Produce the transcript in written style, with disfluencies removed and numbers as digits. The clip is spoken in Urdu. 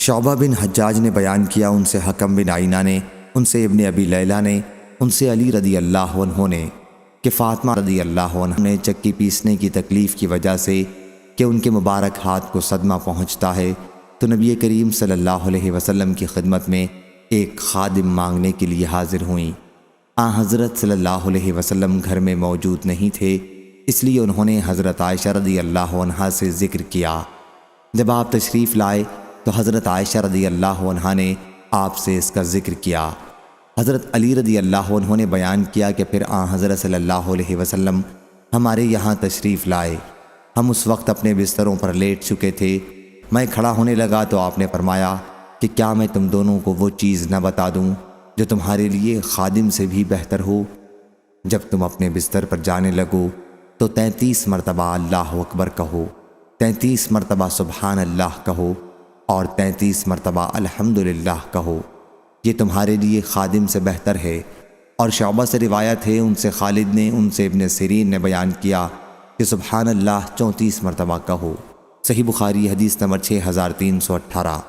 شعبہ بن حجاج نے بیان کیا، ان سے حکم بن عینہ نے، ان سے ابن ابی لیلہ نے، ان سے علی رضی اللہ عنہ نے کہ فاطمہ رضی اللہ عنہ نے چکی پیسنے کی تکلیف کی وجہ سے کہ ان کے مبارک ہاتھ کو صدمہ پہنچتا ہے، تو نبی کریم صلی اللہ علیہ وسلم کی خدمت میں ایک خادم مانگنے کے لیے حاضر ہوئیں۔ حضرت صلی اللہ علیہ وسلم گھر میں موجود نہیں تھے، اس لیے انہوں نے حضرت عائشہ رضی اللہ عنہا سے ذکر کیا۔ جب آپ تشریف لائے تو حضرت عائشہ رضی اللہ عنہا نے آپ سے اس کا ذکر کیا۔ حضرت علی رضی اللہ عنہ نے بیان کیا کہ پھر حضرت صلی اللہ علیہ وسلم ہمارے یہاں تشریف لائے۔ ہم اس وقت اپنے بستروں پر لیٹ چکے تھے۔ میں کھڑا ہونے لگا تو آپ نے فرمایا کہ کیا میں تم دونوں کو وہ چیز نہ بتا دوں جو تمہارے لیے خادم سے بھی بہتر ہو؟ جب تم اپنے بستر پر جانے لگو تو 33 مرتبہ اللہ اکبر کہو، 33 مرتبہ سبحان اللہ کہو اور 33 مرتبہ الحمدللہ کہو، یہ تمہارے لیے خادم سے بہتر ہے۔ اور شعبہ سے روایت ہے، ان سے خالد نے، ان سے ابن سیرین نے بیان کیا کہ سبحان اللہ 34 مرتبہ کہو۔ صحیح بخاری حدیث نمبر 6318۔